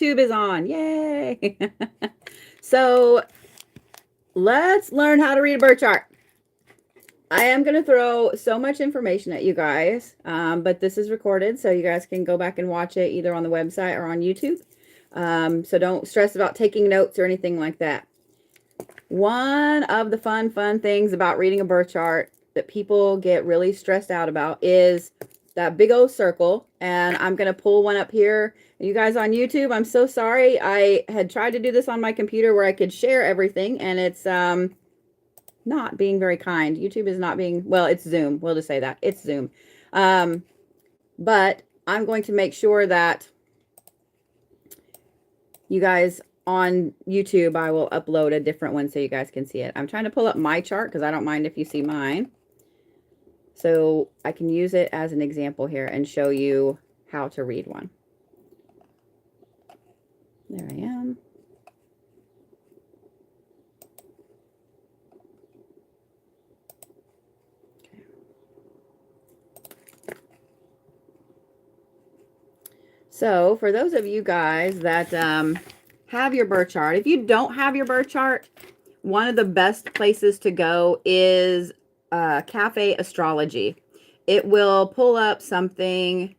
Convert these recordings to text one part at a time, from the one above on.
YouTube is on. Yay. So let's learn how to read a birth chart. I am going to throw so much information at you guys, but this is recorded, so you guys can go back and watch it either on the website or on YouTube. So don't stress about taking notes or anything like that. One of the fun things about reading a birth chart that people get really stressed out about is that big old circle. And I'm going to pull one up here. You guys on YouTube, I'm so sorry. I had tried to do this on my computer where I could share everything, and it's not being very kind. YouTube is not being, well, it's Zoom. We'll just say that. It's Zoom. But I'm going to make sure that you guys on YouTube, I will upload a different one so you guys can see it. I'm trying to pull up my chart because I don't mind if you see mine. So I can use it as an example here and show you how to read one. There I am. Okay. So for those of you guys that have your birth chart, if you don't have your birth chart, one of the best places to go is Cafe Astrology. It will pull up something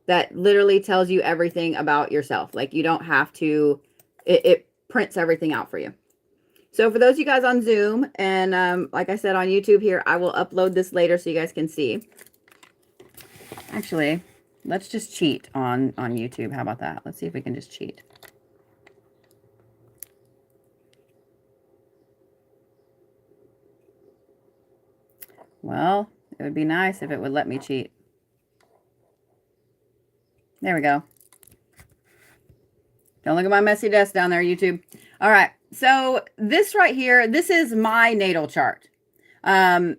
that literally tells you everything about yourself. Like you don't have to, it prints everything out for you. So for those of you guys on Zoom and like I said on YouTube here, I will upload this later so you guys can see. Actually, let's just cheat on YouTube. How about that? Let's see if we can just cheat. Well, it would be nice if it would let me cheat. There we go. Don't look at my messy desk down there, YouTube. All right. So this right here, this is my natal chart. And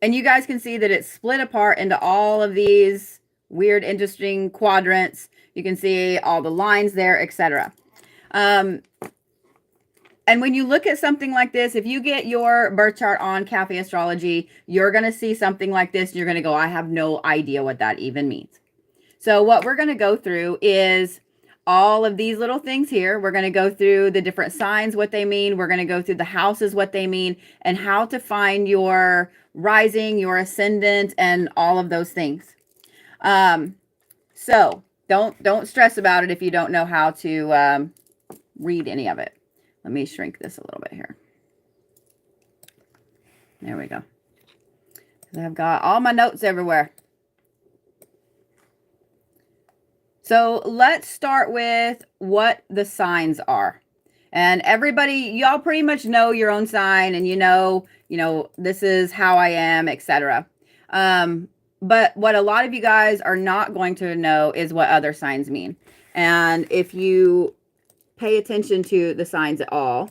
you guys can see that it's split apart into all of these weird, interesting quadrants. You can see all the lines there, etc. And when you look at something like this, if you get your birth chart on Cafe Astrology, you're going to see something like this. And you're going to go, I have no idea what that even means. So what we're going to go through is all of these little things here. We're going to go through the different signs, what they mean. We're going to go through the houses, what they mean, and how to find your rising, your ascendant, and all of those things. So don't stress about it if you don't know how to read any of it. Let me shrink this a little bit here. There we go. I've got all my notes everywhere. So let's start with what the signs are. And everybody, y'all pretty much know your own sign and you know, this is how I am, etc. But what a lot of you guys are not going to know is what other signs mean. And if you pay attention to the signs at all.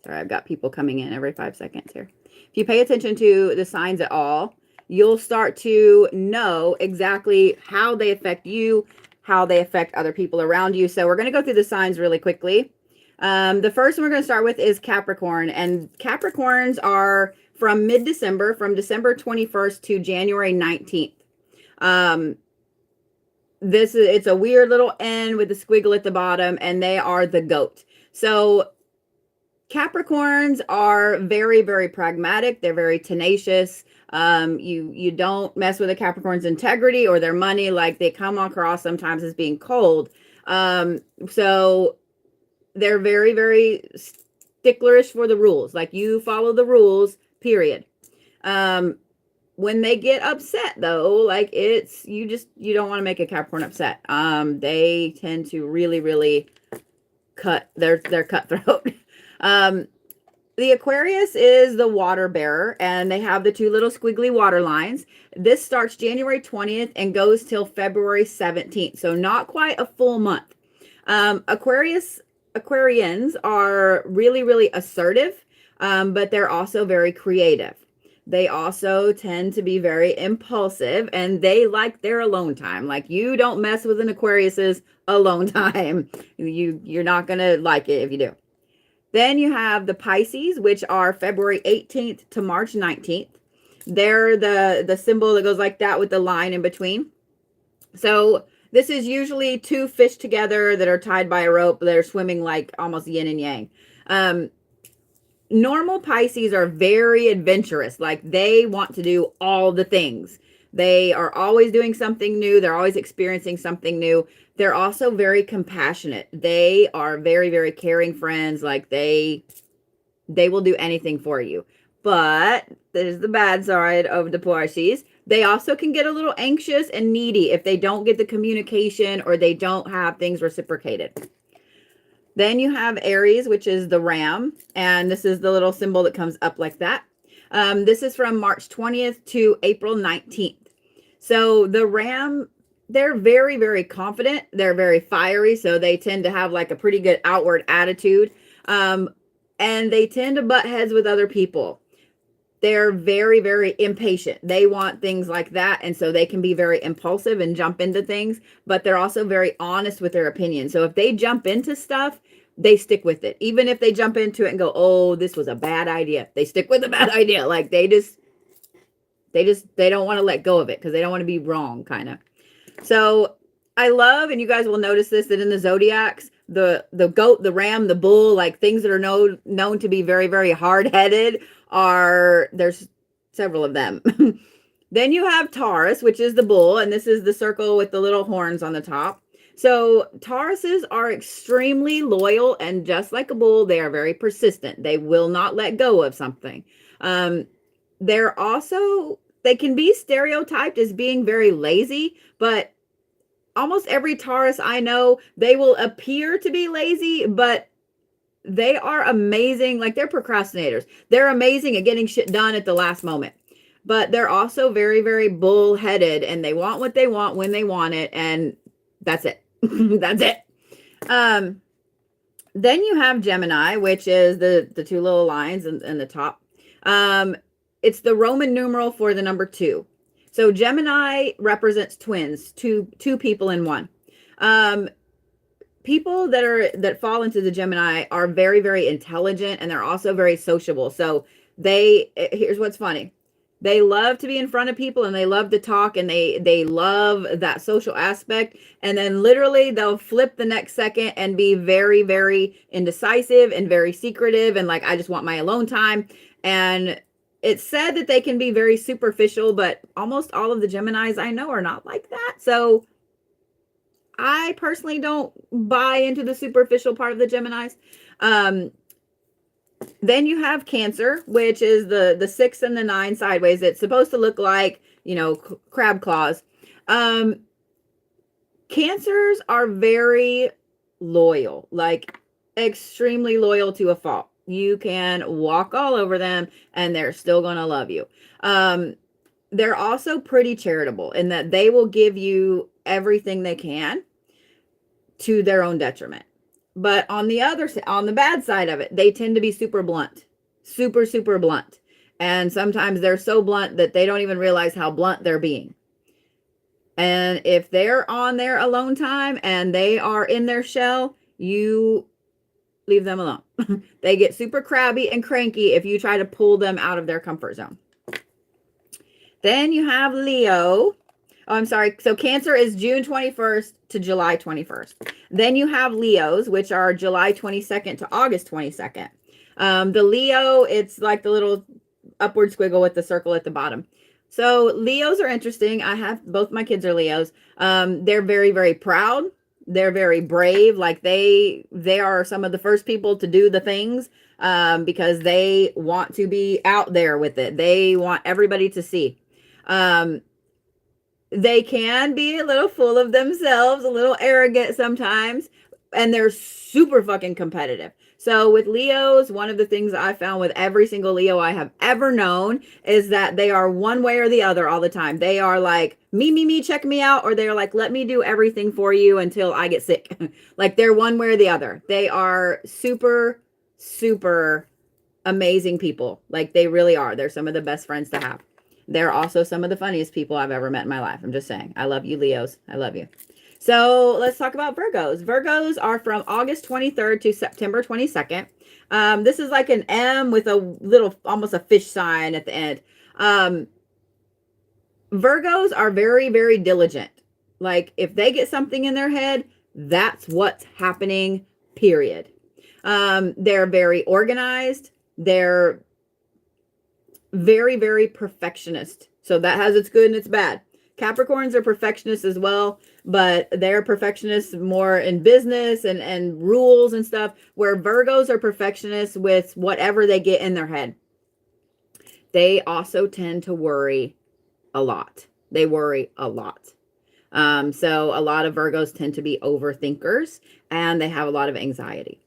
Sorry, I've got people coming in every 5 seconds here. If you pay attention to the signs at all, you'll start to know exactly how they affect you, how they affect other people around you. So we're going to go through the signs really quickly. The first one we're going to start with is Capricorn. And Capricorns are from mid-December, from December 21st to January 19th. It's a weird little N with a squiggle at the bottom, and they are the goat. So Capricorns are very, very pragmatic. They're very tenacious. You don't mess with a Capricorn's integrity or their money. Like they come across sometimes as being cold. So they're very, very sticklerish for the rules. Like you follow the rules, period. When they get upset though, like you don't want to make a Capricorn upset. They tend to really, really they're cutthroat. The Aquarius is the water bearer, and they have the two little squiggly water lines. This starts January 20th and goes till February 17th. So not quite a full month. Aquarians are really, really assertive, but they're also very creative. They also tend to be very impulsive, and they like their alone time. Like you don't mess with an Aquarius's alone time. You're not going to like it if you do. Then you have the Pisces, which are February 18th to March 19th. They're the symbol that goes like that with the line in between. So This is usually two fish together that are tied by a rope. They're swimming like almost yin and yang. Normal Pisces are very adventurous. Like they want to do all the things. They are always doing something new. They're always experiencing something new. They're also very compassionate. They are very, very caring friends. Like they will do anything for you. But there's the bad side of the Pisces. They also can get a little anxious and needy if they don't get the communication or they don't have things reciprocated. Then you have Aries, which is the ram. And this is the little symbol that comes up like that. This is from March 20th to April 19th. So the ram, they're very, very confident. They're very fiery. So they tend to have like a pretty good outward attitude. And they tend to butt heads with other people. They're very, very impatient. They want things like that. And so they can be very impulsive and jump into things, but they're also very honest with their opinion. So if they jump into stuff, they stick with it. Even if they jump into it and go, oh, this was a bad idea. They stick with the bad idea. Like they don't want to let go of it because they don't want to be wrong, kind of. So I love, and you guys will notice this, that in the Zodiacs, the goat, the ram, the bull, like things that are known to be very, very hard-headed there's several of them. Then you have Taurus, which is the bull, and this is the circle with the little horns on the top. So Tauruses are extremely loyal, and just like a bull, they are very persistent. They will not let go of something. They can be stereotyped as being very lazy, but almost every Taurus I know, they will appear to be lazy, but they are amazing. Like they're procrastinators. They're amazing at getting shit done at the last moment. But they're also very, very bullheaded, and they want what they want when they want it. And that's it. That's it. Then you have Gemini, which is the two little lines in the top. It's the Roman numeral for the number 2. So Gemini represents twins, two people in one. People that fall into the Gemini are very, very intelligent, and they're also very sociable. So here's what's funny. They love to be in front of people, and they love to talk, and they love that social aspect. And then literally they'll flip the next second and be very, very indecisive and very secretive. And like, I just want my alone time. And it's said that they can be very superficial, but almost all of the Geminis I know are not like that. So I personally don't buy into the superficial part of the Geminis. Then you have Cancer, which is the 6 and the 9 sideways. It's supposed to look like, crab claws. Cancers are very loyal, like extremely loyal to a fault. You can walk all over them and they're still going to love you. They're also pretty charitable in that they will give you everything they can to their own detriment. But on the bad side of it, they tend to be super blunt, super, super blunt. And sometimes they're so blunt that they don't even realize how blunt they're being. And if they're on their alone time and they are in their shell, you leave them alone. They get super crabby and cranky if you try to pull them out of their comfort zone. Then you have Leo. Oh, I'm sorry. So Cancer is June 21st to July 21st. Then you have Leos, which are July 22nd to August 22nd. The Leo, it's like the little upward squiggle with the circle at the bottom. So Leos are interesting. I have both my kids are Leos. They're very, very proud. They're very brave. Like they are some of the first people to do the things because they want to be out there with it. They want everybody to see. They can be a little full of themselves, a little arrogant sometimes, and they're super fucking competitive. So with Leos, one of the things I found with every single Leo I have ever known is that they are one way or the other all the time. They are like, me, check me out. Or they're like, let me do everything for you until I get sick. Like they're one way or the other. They are super, super amazing people. Like they really are. They're some of the best friends to have. They're also some of the funniest people I've ever met in my life. I'm just saying. I love you, Leos. I love you. So let's talk about Virgos. Virgos are from August 23rd to September 22nd. This is like an M with a little, almost a fish sign at the end. Virgos are very, very diligent. Like if they get something in their head, that's what's happening, period. They're very organized. They're very, very perfectionist. So that has its good and its bad. Capricorns are perfectionists as well, but they're perfectionists more in business and rules and stuff, where Virgos are perfectionists with whatever they get in their head. They also tend to worry a lot. They worry a lot. So a lot of Virgos tend to be overthinkers, and they have a lot of anxiety.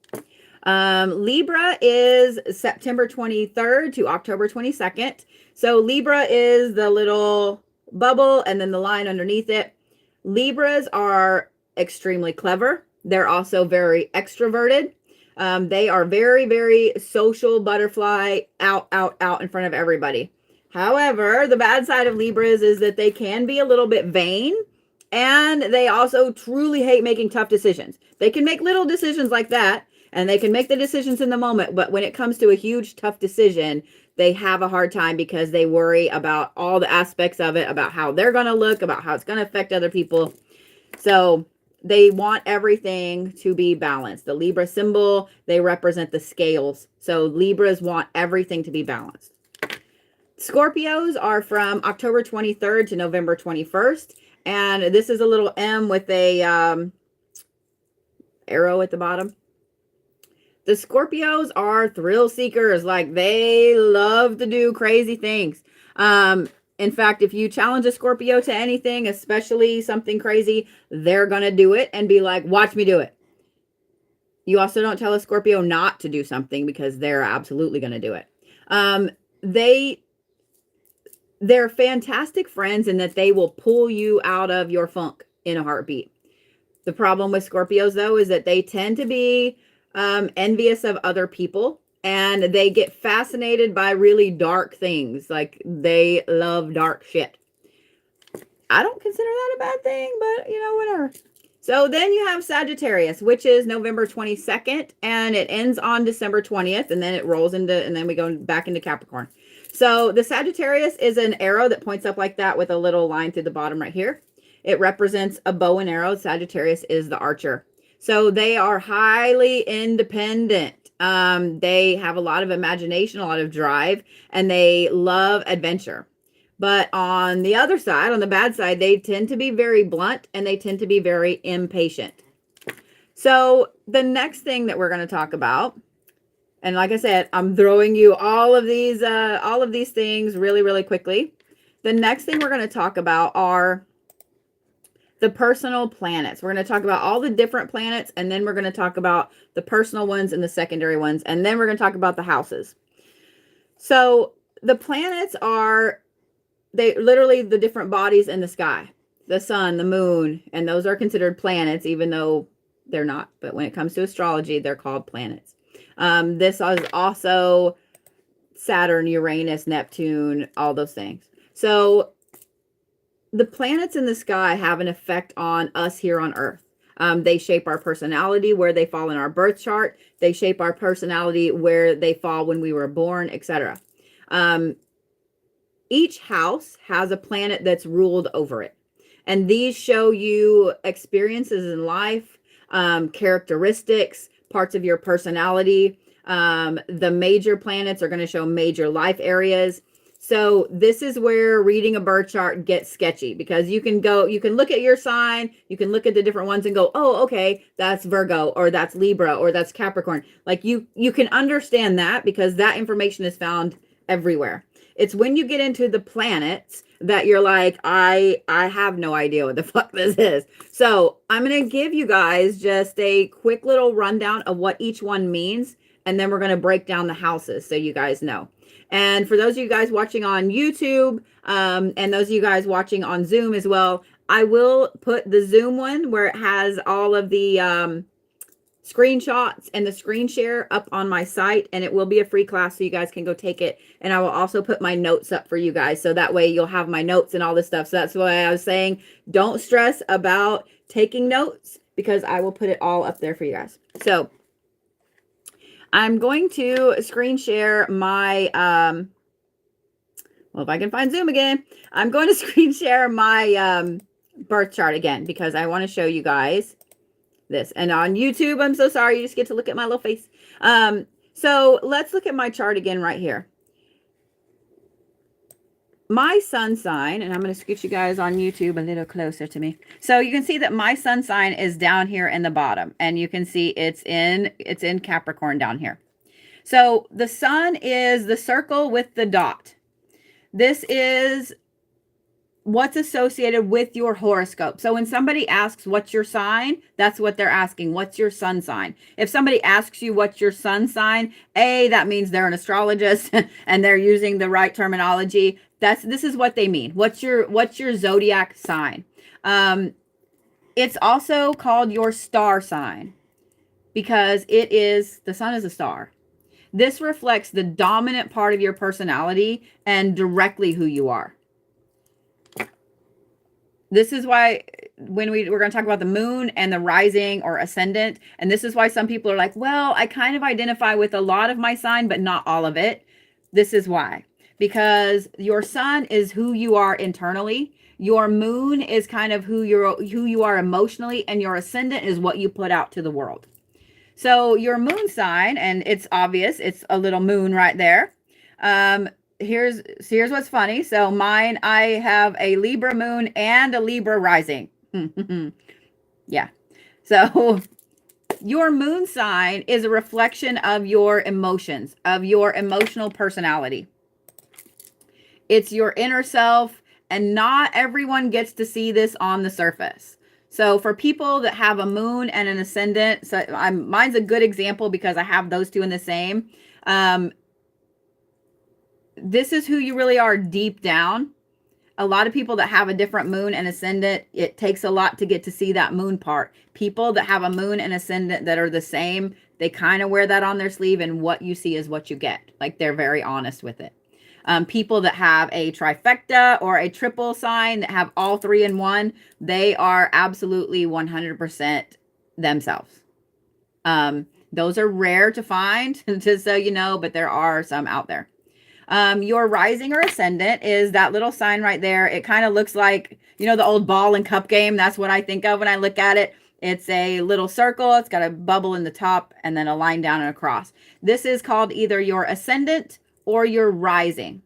Libra is September 23rd to October 22nd. So Libra is the little bubble and then the line underneath it. Libras are extremely clever. They're also very extroverted. They are very, very social butterfly, out in front of everybody. However, the bad side of Libras is that they can be a little bit vain, and they also truly hate making tough decisions. They can make little decisions like that, and they can make the decisions in the moment, but when it comes to a huge, tough decision, they have a hard time because they worry about all the aspects of it, about how they're going to look, about how it's going to affect other people. So they want everything to be balanced. The Libra symbol, they represent the scales. So Libras want everything to be balanced. Scorpios are from October 23rd to November 21st. And this is a little M with a arrow at the bottom. The Scorpios are thrill seekers. Like they love to do crazy things. In fact, if you challenge a Scorpio to anything, especially something crazy, they're going to do it and be like, watch me do it. You also don't tell a Scorpio not to do something because they're absolutely going to do it. They're fantastic friends in that they will pull you out of your funk in a heartbeat. The problem with Scorpios, though, is that they tend to be envious of other people, and they get fascinated by really dark things. Like they love dark shit. I don't consider that a bad thing, but you know, whatever. So then you have Sagittarius, which is November 22nd, and it ends on December 20th, and then it rolls into, and then we go back into Capricorn. So the Sagittarius is an arrow that points up like that with a little line through the bottom right here. It represents a bow and arrow. Sagittarius is the archer. So they are highly independent. They have a lot of imagination, a lot of drive, and they love adventure. But on the other side, on the bad side, they tend to be very blunt and they tend to be very impatient. So the next thing that we're going to talk about, and like I said, I'm throwing you all of these things really, really quickly. The next thing we're going to talk about are the personal planets. We're going to talk about all the different planets, and then we're going to talk about the personal ones and the secondary ones, and then we're going to talk about the houses. So the planets are, they literally the different bodies in the sky, the sun, the moon, and those are considered planets, even though they're not. But when it comes to astrology, they're called planets. This is also Saturn, Uranus, Neptune, all those things. So the planets in the sky have an effect on us here on Earth. They shape our personality, where they fall in our birth chart. They shape our personality where they fall when we were born, etc. Each house has a planet that's ruled over it. And these show you experiences in life, characteristics, parts of your personality. The major planets are going to show major life areas. So this is where reading a birth chart gets sketchy, because you can look at your sign, you can look at the different ones and go, oh, okay, that's Virgo, or that's Libra, or that's Capricorn. Like you can understand that because that information is found everywhere. It's when you get into the planets that you're like, I have no idea what the fuck this is. So I'm going to give you guys just a quick little rundown of what each one means. And then we're going to break down the houses so you guys know. And for those of you guys watching on YouTube, and those of you guys watching on Zoom as well, I will put the Zoom one where it has all of the screenshots and the screen share up on my site, and it will be a free class so you guys can go take it. And I will also put my notes up for you guys, so that way you'll have my notes and all this stuff. So that's why I was saying don't stress about taking notes, because I will put it all up there for you guys. So I'm going to screen share my, well, if I can find Zoom again, I'm going to screen share my birth chart again, because I want to show you guys this. And on YouTube, I'm so sorry, you just get to look at my little face. So let's look at my chart again right here. My sun sign, and I'm going to scoot you guys on YouTube a little closer to me. So you can see that my sun sign is down here in the bottom, and you can see it's in Capricorn down here. So the sun is the circle with the dot. This is what's associated with your horoscope. So when somebody asks what's your sign, that's what they're asking. What's your sun sign? If somebody asks you what's your sun sign, that means they're an astrologist and they're using the right terminology. This is what they mean. What's your zodiac sign? It's also called your star sign because the sun is a star. This reflects the dominant part of your personality and directly who you are. This is why when we're going to talk about the moon and the rising or ascendant, and this is why some people are like, well, I kind of identify with a lot of my sign, but not all of it. This is why. Because your sun is who you are internally. Your moon is kind of who you are emotionally, and your ascendant is what you put out to the world. So your moon sign, and it's obvious, it's a little moon right there. Here's what's funny. So mine, I have a Libra moon and a Libra rising. Yeah. So your moon sign is a reflection of your emotions, of your emotional personality. It's your inner self, and not everyone gets to see this on the surface. So for people that have a moon and an ascendant, so mine's a good example because I have those two in the same. This is who you really are deep down. A lot of people that have a different moon and ascendant, it takes a lot to get to see that moon part. People that have a moon and ascendant that are the same, they kind of wear that on their sleeve, and what you see is what you get. Like, they're very honest with it. People that have a trifecta or a triple sign that have all three in one, they are absolutely 100% themselves. Those are rare to find, just so you know, but there are some out there. Your rising or ascendant is that little sign right there. It kind of looks like, you know, the old ball and cup game. That's what I think of when I look at it. It's a little circle. It's got a bubble in the top and then a line down and across. This is called either your ascendant or your rising.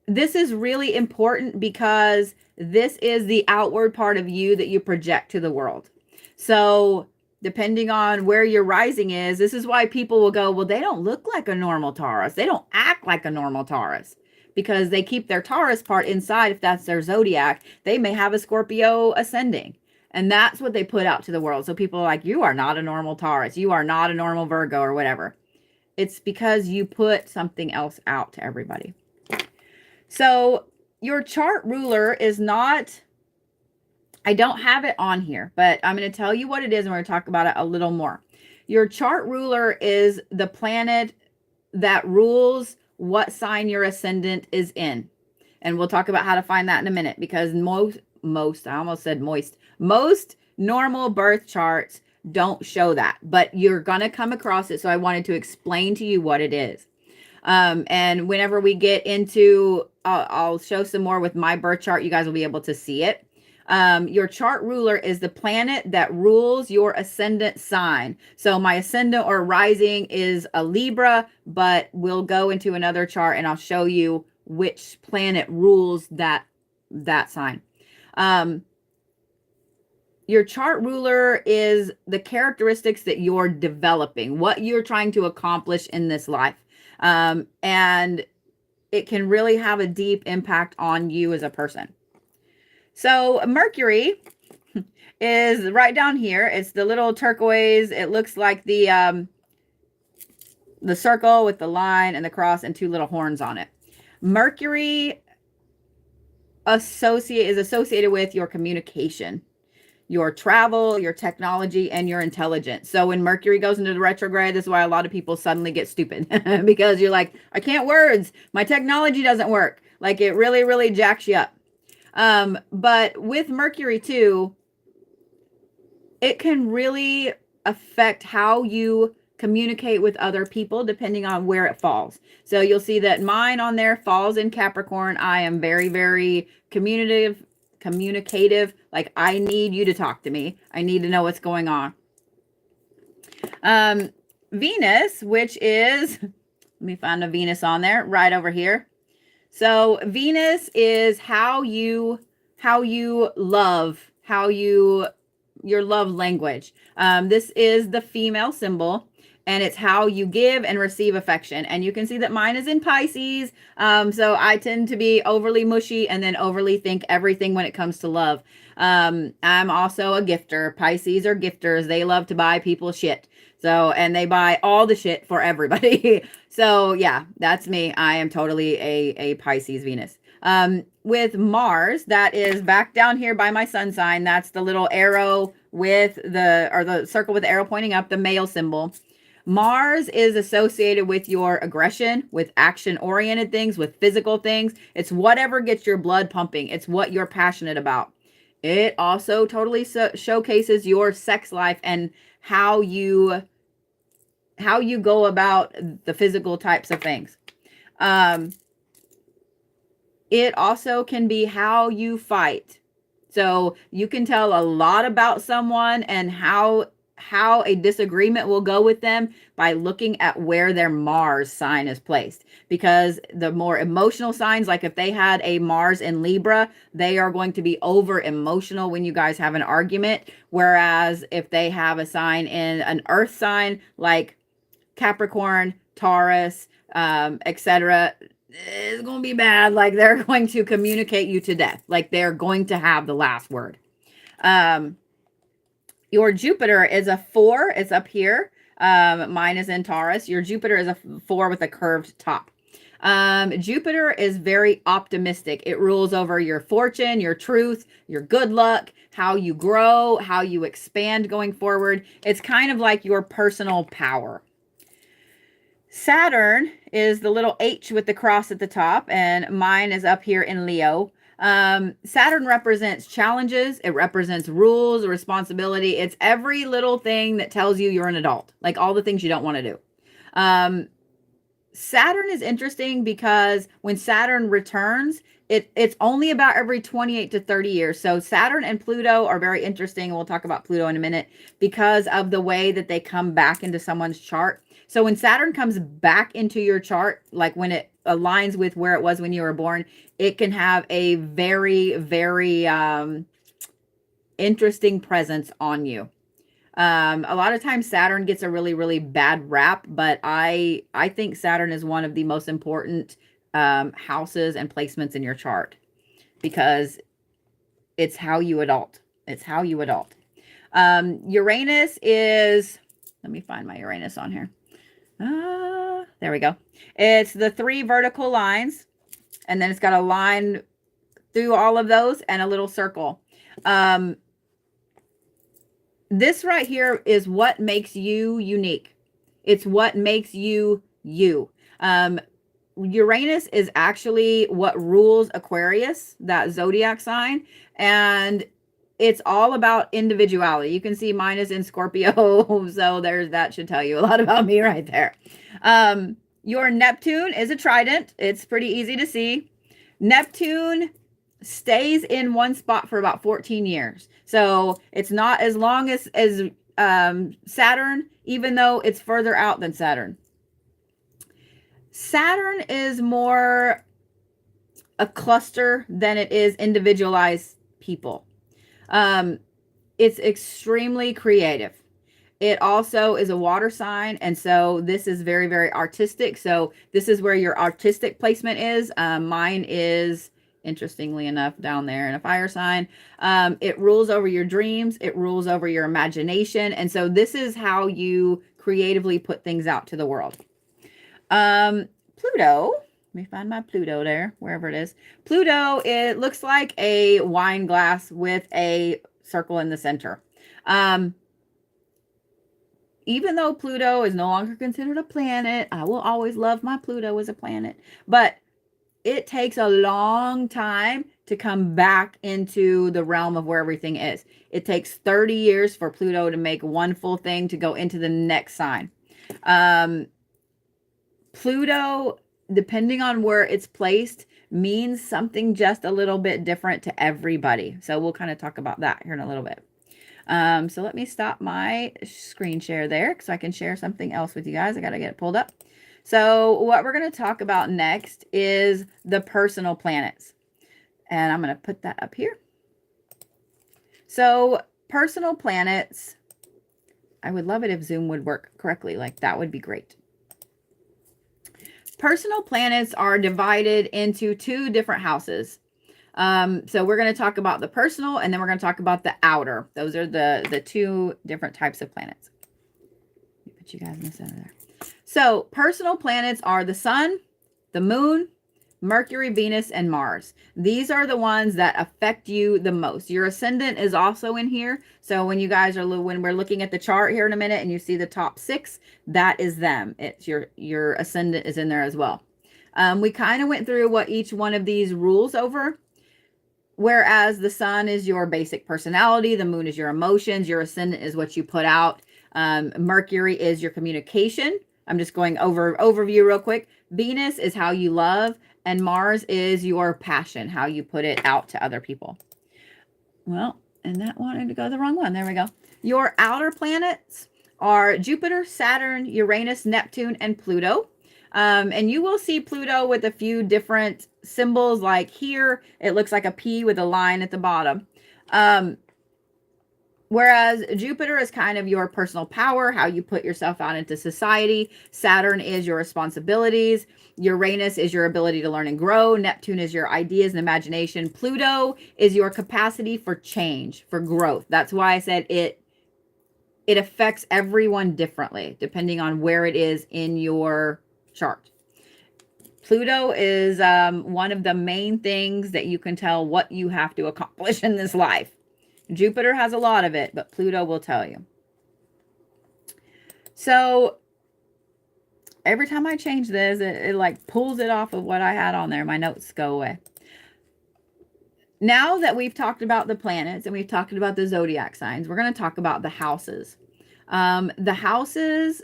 This is really important because this is the outward part of you that you project to the world. So depending on where your rising is, this is why people will go, well, they don't look like a normal Taurus. They don't act like a normal Taurus, because they keep their Taurus part inside. If that's their zodiac, they may have a Scorpio ascending. And that's what they put out to the world. So people are like, you are not a normal Taurus. You are not a normal Virgo or whatever. It's because you put something else out to everybody. So your chart ruler is not... I don't have it on here, but I'm going to tell you what it is, and we're going to talk about it a little more. Your chart ruler is the planet that rules what sign your ascendant is in. And we'll talk about how to find that in a minute, because most normal birth charts don't show that, but you're going to come across it. So I wanted to explain to you what it is. And whenever we get into, I'll show some more with my birth chart, you guys will be able to see it. Your chart ruler is the planet that rules your ascendant sign. So my ascendant or rising is a Libra, but we'll go into another chart and I'll show you which planet rules that sign. Your chart ruler is the characteristics that you're developing, what you're trying to accomplish in this life. And it can really have a deep impact on you as a person. So Mercury is right down here. It's the little turquoise. It looks like the circle with the line and the cross and two little horns on it. Mercury is associated with your communication, your travel, your technology, and your intelligence. So when Mercury goes into the retrograde, this is why a lot of people suddenly get stupid because you're like, I can't words. My technology doesn't work. Like, it really, really jacks you up. But with Mercury too, it can really affect how you communicate with other people depending on where it falls. So you'll see that mine on there falls in Capricorn. I am very, very communicative, communicative. Like, I need you to talk to me. I need to know what's going on. Venus, which is, let me find a Venus on there right over here. So Venus is how you love, your love language. This is the female symbol, and it's how you give and receive affection. And you can see that mine is in Pisces. So I tend to be overly mushy and then overly think everything when it comes to love. I'm also a gifter. Pisces are gifters. They love to buy people shit. So, and they buy all the shit for everybody. So yeah, that's me. I am totally a Pisces Venus. With Mars, that is back down here by my sun sign. That's the little arrow with the circle with the arrow pointing up, the male symbol. Mars is associated with your aggression, with action-oriented things, with physical things. It's whatever gets your blood pumping. It's what you're passionate about. It also totally showcases your sex life and how you go about the physical types of things. It also can be how you fight. So you can tell a lot about someone and how a disagreement will go with them by looking at where their Mars sign is placed. Because the more emotional signs, like if they had a Mars in Libra, they are going to be over emotional when you guys have an argument. Whereas if they have a sign in an earth sign like Capricorn, Taurus, etc., it's going to be bad. Like, they're going to communicate you to death. Like, they're going to have the last word. Your Jupiter is a 4. It's up here. Mine is in Taurus. Your Jupiter is a 4 with a curved top. Jupiter is very optimistic. It rules over your fortune, your truth, your good luck, how you grow, how you expand going forward. It's kind of like your personal power. Saturn is the little H with the cross at the top, and mine is up here in Leo. Saturn represents challenges. It represents rules, responsibility. It's every little thing that tells you you're an adult, like all the things you don't want to do. Saturn is interesting because when Saturn returns, it's only about every 28 to 30 years. So Saturn and Pluto are very interesting. We'll talk about Pluto in a minute because of the way that they come back into someone's chart. So when Saturn comes back into your chart, like when it aligns with where it was when you were born, it can have a very, very interesting presence on you. A lot of times Saturn gets a really, really bad rap, but I think Saturn is one of the most important houses and placements in your chart because it's how you adult. It's how you adult. Uranus is, let me find my Uranus on here. There we go. It's the 3 vertical lines, and then it's got a line through all of those and a little circle. This right here is what makes you unique. It's what makes you you. Uranus is actually what rules Aquarius, that zodiac sign, and it's all about individuality. You can see mine is in Scorpio, so that should tell you a lot about me right there. Your Neptune is a trident. It's pretty easy to see. Neptune stays in one spot for about 14 years. So it's not as long as Saturn, even though it's further out than Saturn. Saturn is more a cluster than it is individualized people. It's extremely creative. It also is a water sign, and so this is very, very artistic. So this is where your artistic placement is. Mine is, interestingly enough, down there in a fire sign. It rules over your dreams. It rules over your imagination. And so this is how you creatively put things out to the world. Pluto, let me find my Pluto there, wherever it is. Pluto, it looks like a wine glass with a circle in the center. Even though Pluto is no longer considered a planet, I will always love my Pluto as a planet. But it takes a long time to come back into the realm of where everything is. It takes 30 years for Pluto to make one full thing to go into the next sign. Pluto, depending on where it's placed, means something just a little bit different to everybody. So we'll kind of talk about that here in a little bit. So let me stop my screen share there so I can share something else with you guys. I got to get it pulled up. So what we're going to talk about next is the personal planets. And I'm going to put that up here. So personal planets, I would love it if Zoom would work correctly. Like that would be great. Personal planets are divided into 2 different houses. So we're going to talk about the personal, and then we're going to talk about the outer. Those are the 2 different types of planets. Let me put you guys in the center there. So personal planets are the sun, the moon, Mercury, Venus, and Mars. These are the ones that affect you the most. Your ascendant is also in here. So when you guys are, when we're looking at the chart here in a minute and you see the top 6, that is them. It's your ascendant is in there as well. We kind of went through what each one of these rules over. Whereas the sun is your basic personality, the moon is your emotions, your ascendant is what you put out. Mercury is your communication. I'm just going over overview real quick. Venus is how you love, and Mars is your passion, how you put it out to other people. Well, and that wanted to go the wrong one. There we go. Your outer planets are Jupiter, Saturn, Uranus, Neptune, and Pluto. And you will see Pluto with a few different symbols, like here, it looks like a P with a line at the bottom. Whereas Jupiter is kind of your personal power, how you put yourself out into society. Saturn is your responsibilities. Uranus is your ability to learn and grow. Neptune is your ideas and imagination. Pluto is your capacity for change, for growth. That's why I said it affects everyone differently, depending on where it is in your chart. Pluto is one of the main things that you can tell what you have to accomplish in this life. Jupiter has a lot of it, but Pluto will tell you. So every time I change this, it like pulls it off of what I had on there. My notes go away. Now that we've talked about the planets and we've talked about the zodiac signs, we're going to talk about the houses. The houses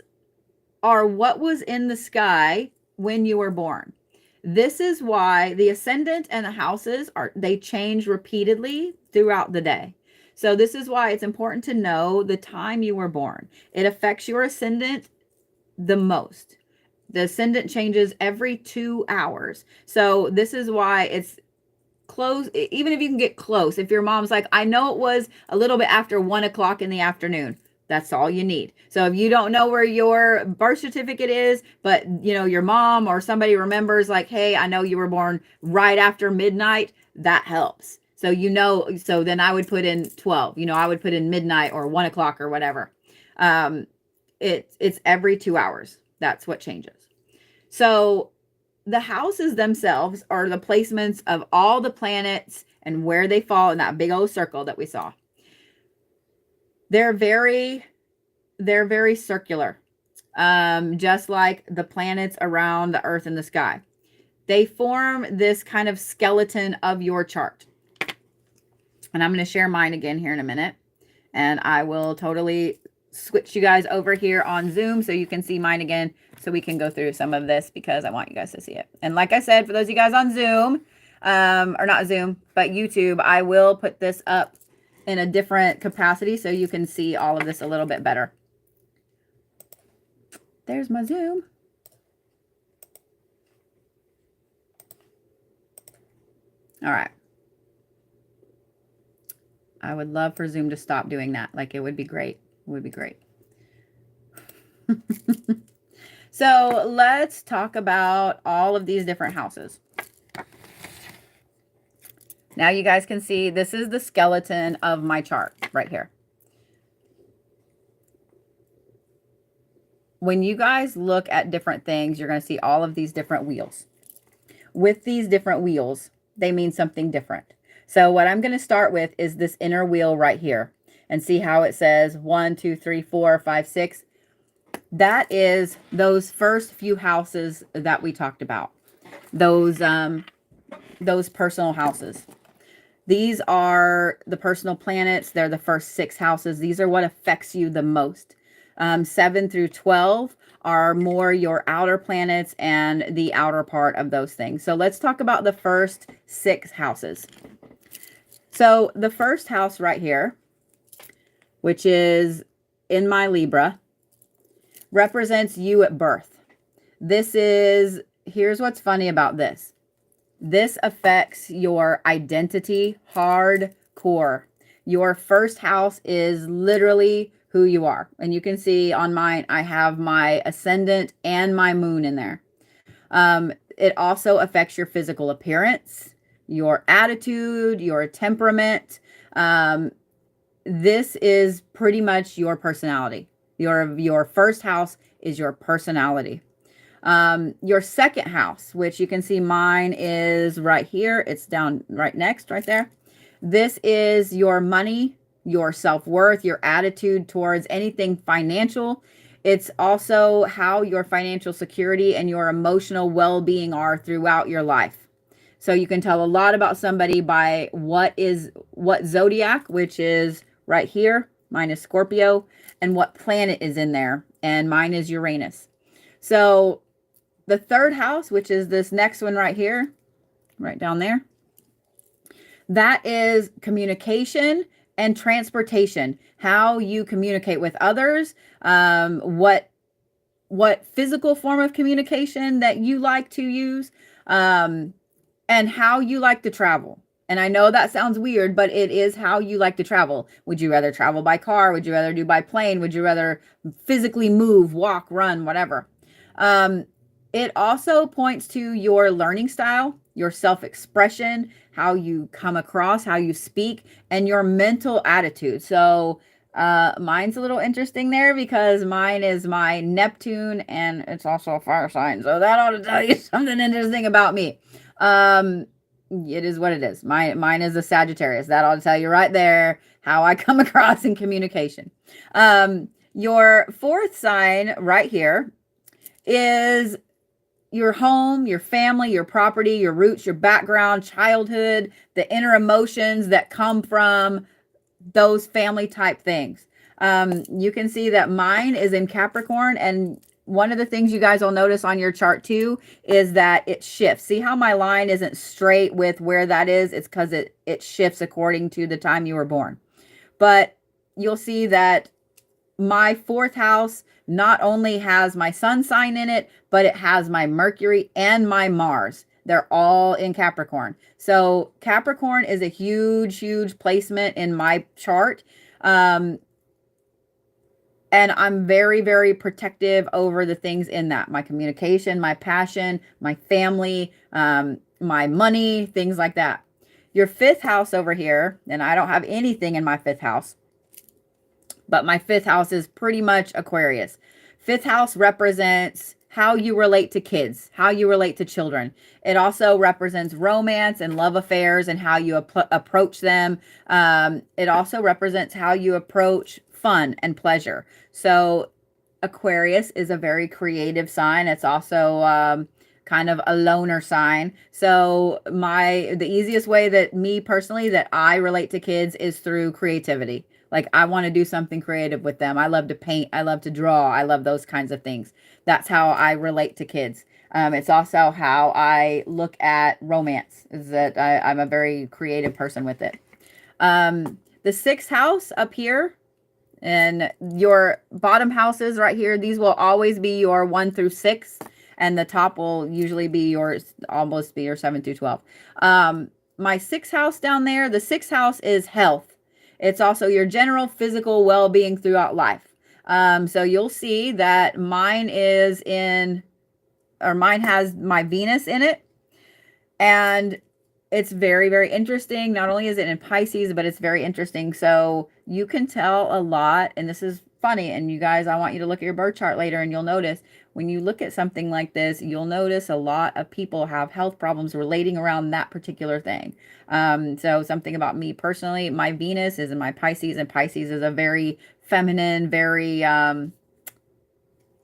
are what was in the sky when you were born. This is why the ascendant and the houses they change repeatedly throughout the day. So this is why it's important to know the time you were born. It affects your ascendant the most. The ascendant changes every 2 hours. So this is why it's close. Even if you can get close, if your mom's like, I know it was a little bit after 1 o'clock in the afternoon. That's all you need. So if you don't know where your birth certificate is, but you know, your mom or somebody remembers like, hey, I know you were born right after midnight, that helps. So, you know, so then I would put in 12, I would put in midnight or 1 o'clock or whatever. It's every 2 hours. That's what changes. So the houses themselves are the placements of all the planets and where they fall in that big old circle that we saw. They're very circular, just like the planets around the earth and the sky. They form this kind of skeleton of your chart. And I'm going to share mine again here in a minute. And I will totally switch you guys over here on Zoom so you can see mine again, so we can go through some of this because I want you guys to see it. And like I said, for those of you guys on Zoom, or not Zoom, but YouTube, I will put this up in a different capacity so you can see all of this a little bit better. There's my Zoom. All right. I would love for Zoom to stop doing that. Like, it would be great. It would be great. So let's talk about all of these different houses. Now you guys can see this is the skeleton of my chart right here. When you guys look at different things, you're going to see all of these different wheels. With these different wheels, they mean something different. So what I'm going to start with is this inner wheel right here and see how it says 1, 2, 3, 4, 5, 6. That is those first few houses that we talked about. Those personal houses. These are the personal planets. They're the first 6 houses. These are what affects you the most. 7 through 12 are more your outer planets and the outer part of those things. So let's talk about the first 6 houses. So the first house right here, which is in my Libra, represents you at birth. Here's what's funny about this. This affects your identity hardcore. Your first house is literally who you are. And you can see on mine, I have my ascendant and my moon in there. It also affects your physical appearance, your attitude, your temperament. This is pretty much your personality. Your first house is your personality. Your second house, which you can see mine is right here. It's down right next, right there. This is your money, your self-worth, your attitude towards anything financial. It's also how your financial security and your emotional well-being are throughout your life. So you can tell a lot about somebody by what zodiac, which is right here. Mine is Scorpio, and what planet is in there. And mine is Uranus. So the third house, which is this next one right here, right down there, that is communication and transportation, how you communicate with others, what physical form of communication that you like to use, and how you like to travel. And I know that sounds weird, but it is how you like to travel. Would you rather travel by car? Would you rather do by plane? Would you rather physically move, walk, run, whatever? It also points to your learning style, your self-expression, how you come across, how you speak, and your mental attitude. So mine's a little interesting there because mine is my Neptune and it's also a fire sign. So that ought to tell you something interesting about me. It is what it is. Mine is a Sagittarius. That ought to tell you right there how I come across in communication. Your fourth sign right here is your home, your family, your property, your roots, your background, childhood, the inner emotions that come from those family type things. You can see that mine is in Capricorn, and one of the things you guys will notice on your chart too is that it shifts. See how my line isn't straight with where that is? It's because it shifts according to the time you were born. But you'll see that my fourth house not only has my sun sign in it, but it has my Mercury and my Mars. They're all in Capricorn. So Capricorn is a huge, huge placement in my chart. And I'm very, very protective over the things in that. My communication, my passion, my family, my money, things like that. Your fifth house over here, and I don't have anything in my fifth house, but my fifth house is pretty much Aquarius. Fifth house represents how you relate to kids, how you relate to children. It also represents romance and love affairs and how you approach them. It also represents how you approach fun and pleasure. So Aquarius is a very creative sign. It's also kind of a loner sign. So the easiest way that me personally that I relate to kids is through creativity. Like I want to do something creative with them. I love to paint. I love to draw. I love those kinds of things. That's how I relate to kids. It's also how I look at romance, is that I'm a very creative person with it. The sixth house up here and your bottom houses right here, these will always be your 1 through 6. And the top will usually be almost be your 7 through 12. My sixth house down there, the sixth house is health. It's also your general physical well-being throughout life. So you'll see that mine has my Venus in it. And it's very, very interesting. Not only is it in Pisces, but it's very interesting. So you can tell a lot, and this is funny. And you guys, I want you to look at your birth chart later and you'll notice when you look at something like this, you'll notice a lot of people have health problems relating around that particular thing. So something about me personally, my Venus is in my Pisces, and Pisces is a very feminine, very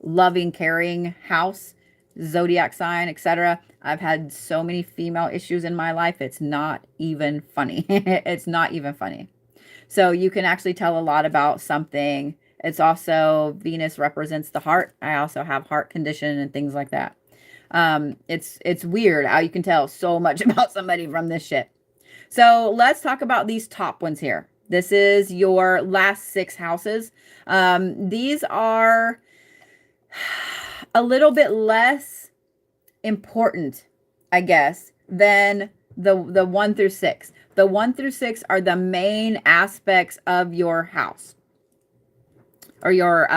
loving, caring house, zodiac sign, etc. I've had so many female issues in my life. It's not even funny. It's not even funny. So you can actually tell a lot about something. It's also, Venus represents the heart. I also have heart condition and things like that. It's weird how you can tell so much about somebody from this shit. So let's talk about these top ones here. This is your last 6 houses. These are a little bit less important, I guess, than the 1 through 6. The 1 through 6 are the main aspects of your house or your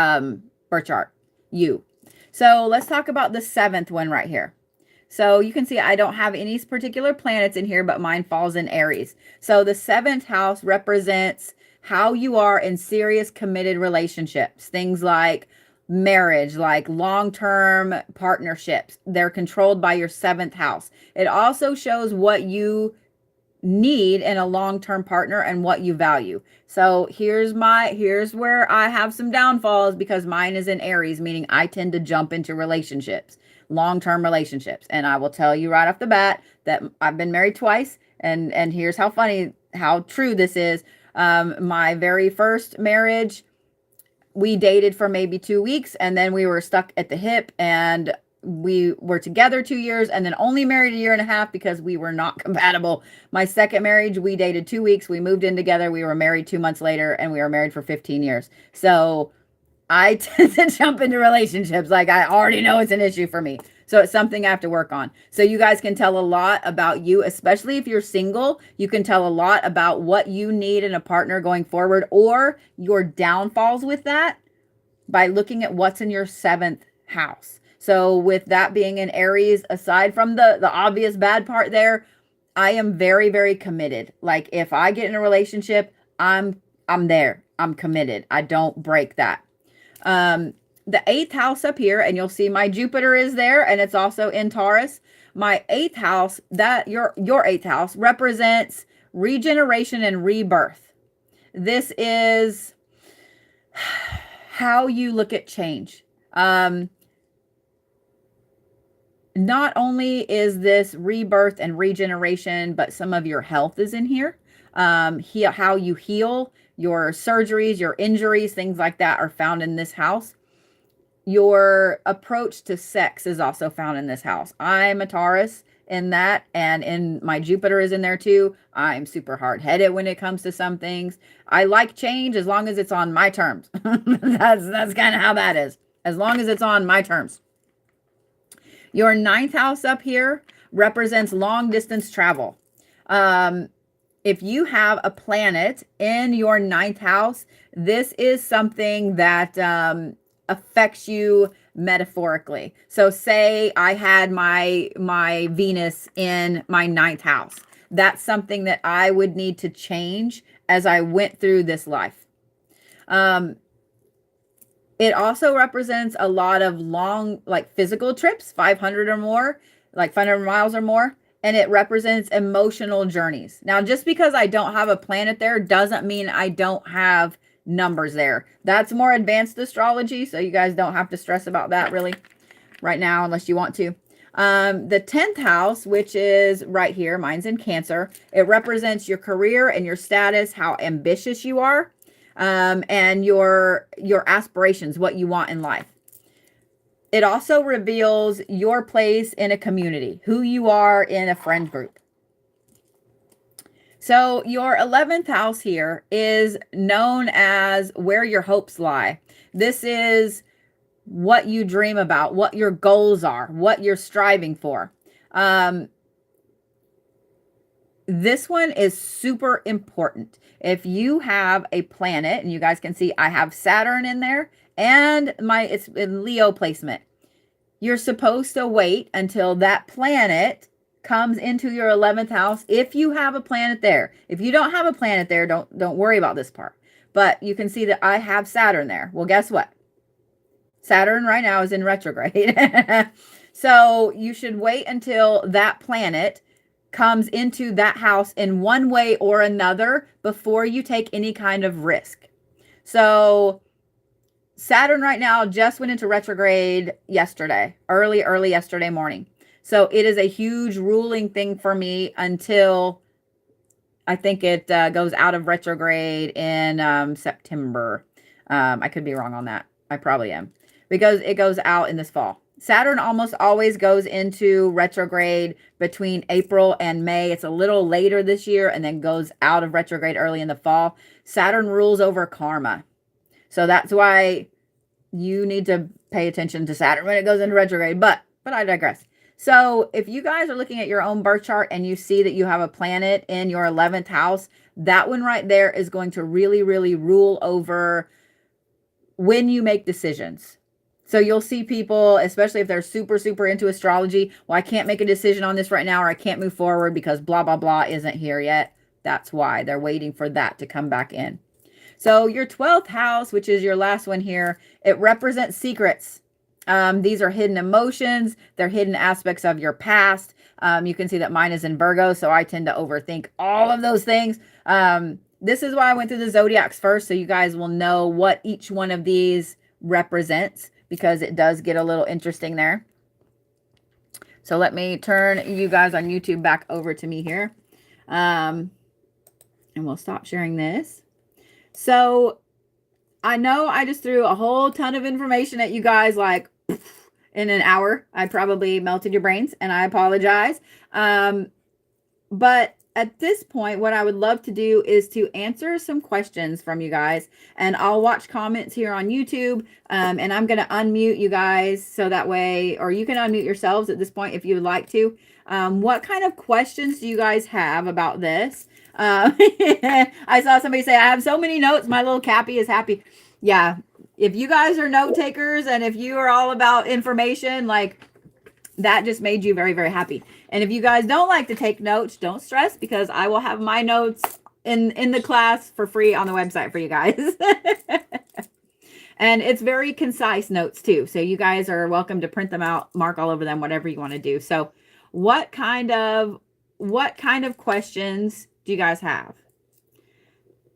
birth chart, you. So let's talk about the 7th one right here. So you can see I don't have any particular planets in here, but mine falls in Aries. So the 7th house represents how you are in serious committed relationships. Things like marriage, like long-term partnerships. They're controlled by your 7th house. It also shows what you need in a long-term partner and what you value. So here's where I have some downfalls, because mine is in Aries, meaning I tend to jump into relationships, long-term relationships. And I will tell you right off the bat that I've been married twice. And here's how funny, how true this is. My very first marriage, we dated for maybe 2 weeks, and then we were stuck at the hip, and we were together 2 years and then only married a year and a half because we were not compatible. My second marriage, we dated 2 weeks. We moved in together. We were married 2 months later, and we were married for 15 years. So I tend to jump into relationships. Like, I already know it's an issue for me. So it's something I have to work on. So you guys can tell a lot about you, especially if you're single. You can tell a lot about what you need in a partner going forward, or your downfalls with that, by looking at what's in your 7th house. So with that being in Aries, aside from the obvious bad part there, I am very, very committed. Like, if I get in a relationship, I'm there. I'm committed. I don't break that. The 8th house up here, and you'll see my Jupiter is there, and it's also in Taurus. My 8th house, that your 8th house represents regeneration and rebirth. This is how you look at change. Not only is this rebirth and regeneration, but some of your health is in here. How you heal, your surgeries, your injuries, things like that are found in this house. Your approach to sex is also found in this house. I'm a Taurus in that, and in my Jupiter is in there too. I'm super hard-headed when it comes to some things. I like change as long as it's on my terms. That's kind of how that is. As long as it's on my terms. Your 9th house up here represents long distance travel. If you have a planet in your 9th house, this is something that affects you metaphorically. So say I had my Venus in my 9th house. That's something that I would need to change as I went through this life. It also represents a lot of long, like, physical trips, 500 or more, like 500 miles or more. And it represents emotional journeys. Now, just because I don't have a planet there doesn't mean I don't have numbers there. That's more advanced astrology, so you guys don't have to stress about that really right now unless you want to. The 10th house, which is right here, mine's in Cancer. It represents your career and your status, how ambitious you are. And your aspirations, what you want in life. It also reveals your place in a community, who you are in a friend group. So your 11th house here is known as where your hopes lie. This is what you dream about, what your goals are, what you're striving for. This one is super important. If you have a planet, and you guys can see I have Saturn in there, and it's in Leo placement. You're supposed to wait until that planet comes into your 11th house if you have a planet there. If you don't have a planet there, don't worry about this part. But you can see that I have Saturn there. Well, guess what? Saturn right now is in retrograde. So you should wait until that planet comes into that house in one way or another before you take any kind of risk. So Saturn right now just went into retrograde yesterday, early yesterday morning. So it is a huge ruling thing for me until I think it goes out of retrograde in September. I could be wrong on that. I probably am, because it goes out in this fall. Saturn almost always goes into retrograde between April and May. It's a little later this year and then goes out of retrograde early in the fall. Saturn rules over karma. So that's why you need to pay attention to Saturn when it goes into retrograde. But I digress. So if you guys are looking at your own birth chart and you see that you have a planet in your 11th house, that one right there is going to really, really rule over when you make decisions. So you'll see people, especially if they're super, super into astrology, well, I can't make a decision on this right now, or I can't move forward because blah, blah, blah isn't here yet. That's why they're waiting for that to come back in. So your 12th house, which is your last one here, it represents secrets. These are hidden emotions. They're hidden aspects of your past. You can see that mine is in Virgo, so I tend to overthink all of those things. This is why I went through the zodiacs first, so you guys will know what each one of these represents, because it does get a little interesting there. So let me turn you guys on YouTube back over to me here. And we'll stop sharing this. So I know I just threw a whole ton of information at you guys like in an hour. I probably melted your brains, and I apologize. But at this point, what I would love to do is to answer some questions from you guys, and I'll watch comments here on YouTube, and I'm going to unmute you guys so that way, or you can unmute yourselves at this point if you would like to. What kind of questions do you guys have about this? I saw somebody say, I have so many notes. My little Cappy is happy. Yeah. If you guys are note takers and if you are all about information, like that just made you very, very happy. And if you guys don't like to take notes, don't stress, because I will have my notes in the class for free on the website for you guys. And it's very concise notes too. So you guys are welcome to print them out, mark all over them, whatever you want to do. So what kind of questions do you guys have?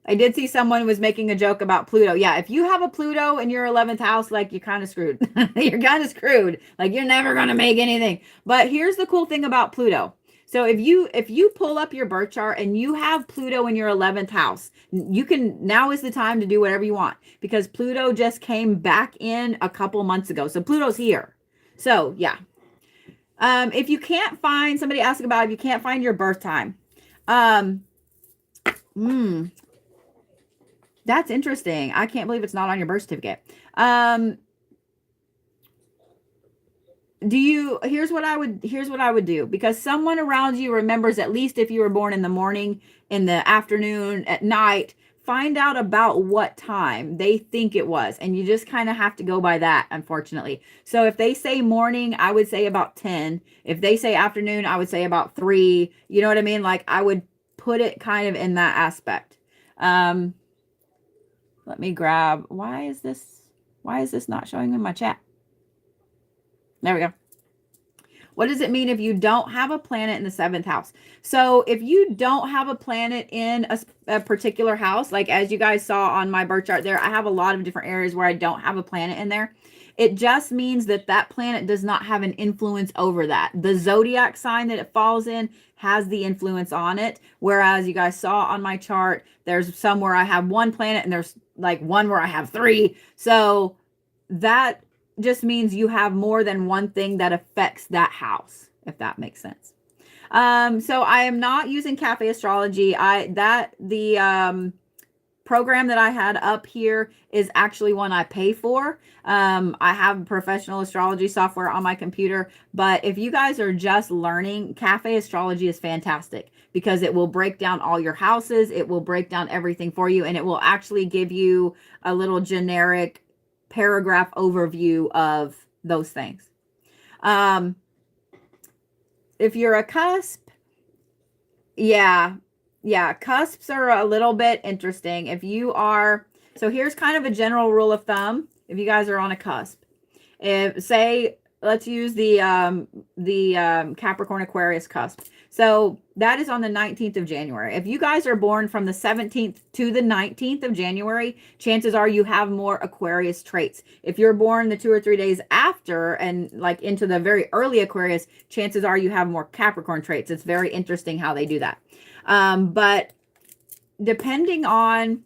I did see someone was making a joke about Pluto. Yeah, if you have a Pluto in your 11th house, like you're kind of screwed. You're kind of screwed. Like you're never going to make anything. But here's the cool thing about Pluto. So if you pull up your birth chart and you have Pluto in your 11th house, now is the time to do whatever you want, because Pluto just came back in a couple months ago. So Pluto's here. So yeah. If you can't find, somebody asked about if you can't find your birth time. That's interesting. I can't believe it's not on your birth certificate. Here's what I would do, because someone around you remembers, at least if you were born in the morning, in the afternoon, at night, find out about what time they think it was. And you just kind of have to go by that, unfortunately. So if they say morning, I would say about 10. If they say afternoon, I would say about 3. You know what I mean? Like I would put it kind of in that aspect. Let me grab, why is this not showing in my chat? There we go. What does it mean if you don't have a planet in the 7th house? So if you don't have a planet in a particular house, like as you guys saw on my birth chart there, I have a lot of different areas where I don't have a planet in there. It just means that that planet does not have an influence over that. The zodiac sign that it falls in has the influence on it. Whereas you guys saw on my chart, there's some where I have 1 planet and there's like one where I have 3. So that just means you have more than one thing that affects that house, if that makes sense. So I am not using Cafe Astrology. The program that I had up here is actually one I pay for. I have professional astrology software on my computer, but if you guys are just learning, Cafe Astrology is fantastic, because it will break down all your houses. It will break down everything for you, and it will actually give you a little generic paragraph overview of those things. If you're a cusp, cusps are a little bit interesting. If you are, so here's kind of a general rule of thumb. If you guys are on a cusp, let's use the Capricorn Aquarius cusp. So that is on the 19th of January. If you guys are born from the 17th to the 19th of January, chances are you have more Aquarius traits. If you're born the 2 or 3 days after and like into the very early Aquarius, chances are you have more Capricorn traits. It's very interesting how they do that. But depending on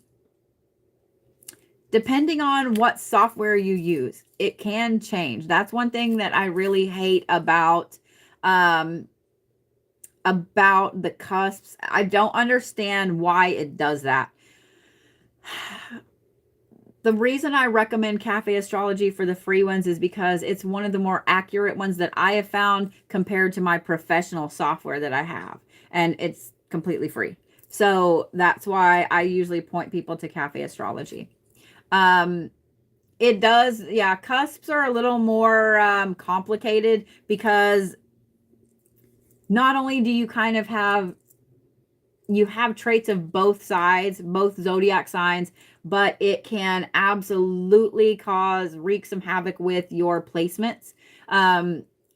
depending on what software you use, it can change. That's one thing that I really hate about the cusps. I don't understand why it does that. The reason I recommend Cafe Astrology for the free ones is because it's one of the more accurate ones that I have found compared to my professional software that I have. And it's completely free. So that's why I usually point people to Cafe Astrology. It does, yeah, cusps are a little more complicated because not only do you kind of have traits of both sides, both zodiac signs, but it can absolutely wreak some havoc with your placements,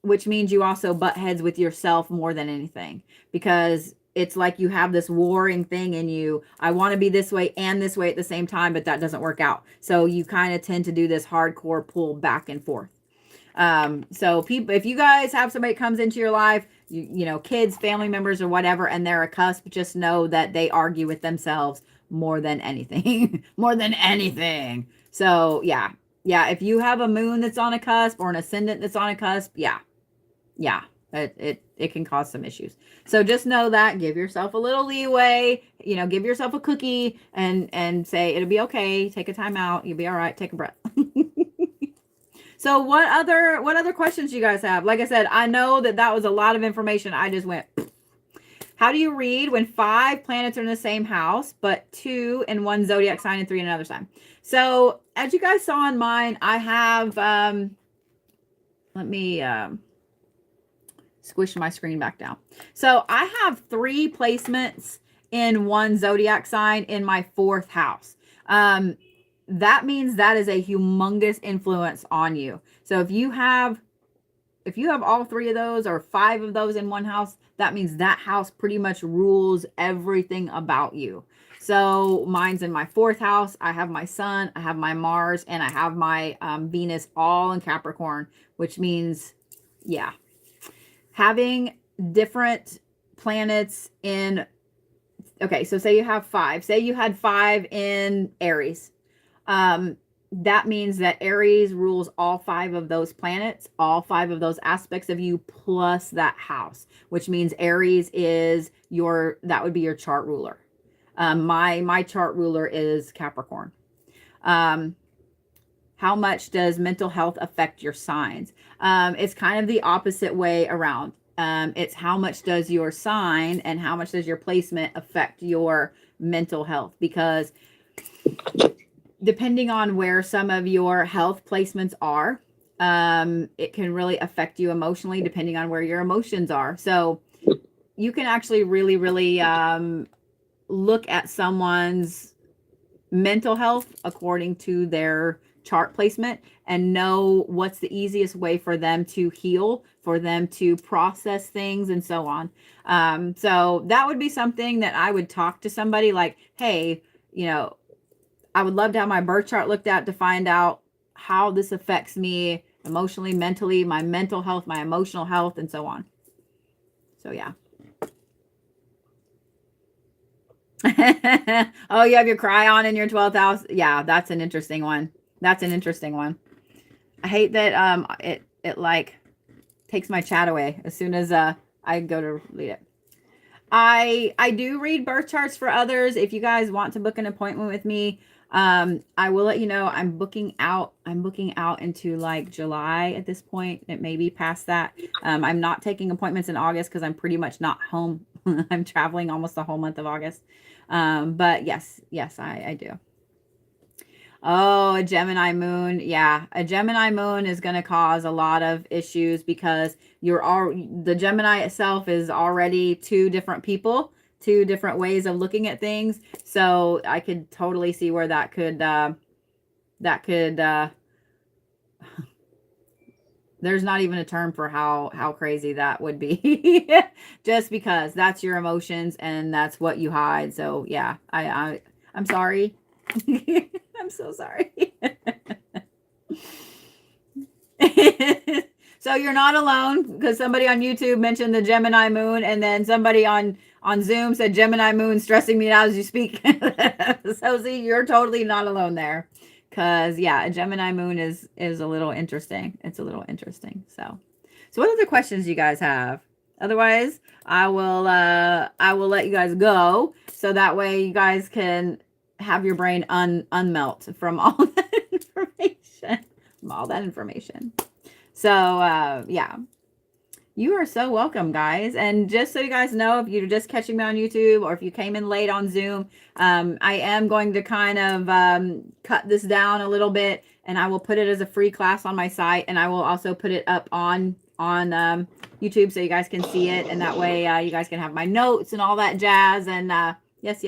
which means you also butt heads with yourself more than anything, because it's like you have this warring thing in you. I want to be this way and this way at the same time, but that doesn't work out. So you kind of tend to do this hardcore pull back and forth. So people, if you guys have somebody that comes into your life, you know, kids, family members or whatever, and they're a cusp, just know that they argue with themselves more than anything, more than anything. So yeah. If you have a moon that's on a cusp or an ascendant that's on a cusp, it can cause some issues. So just know that, give yourself a little leeway, you know, give yourself a cookie and say, it'll be okay. Take a time out. You'll be all right. Take a breath. So what other questions you guys have? Like I said, I know that was a lot of information. I just went, how do you read when 5 planets are in the same house, but 2 in one zodiac sign and 3 in another sign? So as you guys saw in mine, I have, let me squish my screen back down. So I have 3 placements in one zodiac sign in my 4th house. That means that is a humongous influence on you. So if you have all 3 of those or 5 of those in one house, that means that house pretty much rules everything about you. So mine's in my 4th house. I have my sun, I have my Mars, and I have my Venus all in Capricorn, which means, yeah, having different planets in, okay, so say you have 5. Say you had 5 in Aries. That means that Aries rules all 5 of those planets, all 5 of those aspects of you, plus that house, which means Aries is that would be your chart ruler. My chart ruler is Capricorn. How much does mental health affect your signs? It's kind of the opposite way around. It's how much does your sign and how much does your placement affect your mental health, because depending on where some of your health placements are, it can really affect you emotionally depending on where your emotions are. So you can actually really, really look at someone's mental health according to their chart placement and know what's the easiest way for them to heal, for them to process things and so on. So that would be something that I would talk to somebody like, hey, you know, I would love to have my birth chart looked at to find out how this affects me emotionally, mentally, my mental health, my emotional health, and so on. So, yeah. Oh, you have your Cryon in your 12th house. Yeah, that's an interesting one. That's an interesting one. I hate that it like takes my chat away as soon as I go to read it. I do read birth charts for others. If you guys want to book an appointment with me, I will let you know. I'm booking out into like July at this point. It may be past that. I'm not taking appointments in August because I'm pretty much not home. I'm traveling almost the whole month of August. But yes, I do. Oh, a Gemini moon. Yeah, a Gemini moon is going to cause a lot of issues because the Gemini itself is already 2 different people, 2 different ways of looking at things. So I could totally see where that could there's not even a term for how crazy that would be. Just because that's your emotions and that's what you hide. So yeah, I'm sorry. I'm so sorry. So you're not alone, because somebody on YouTube mentioned the Gemini moon, and then somebody on Zoom said Gemini moon stressing me out as you speak. So see, you're totally not alone there. Because yeah, a Gemini moon is a little interesting. It's a little interesting. So what other questions you guys have? Otherwise, I will let you guys go, so that way you guys can have your brain unmelt from all that information. From all that information. So yeah. You are so welcome, guys. And just so you guys know, if you're just catching me on YouTube or if you came in late on Zoom, I am going to kind of cut this down a little bit, and I will put it as a free class on my site, and I will also put it up on YouTube so you guys can see it, and that way you guys can have my notes and all that jazz. And yes.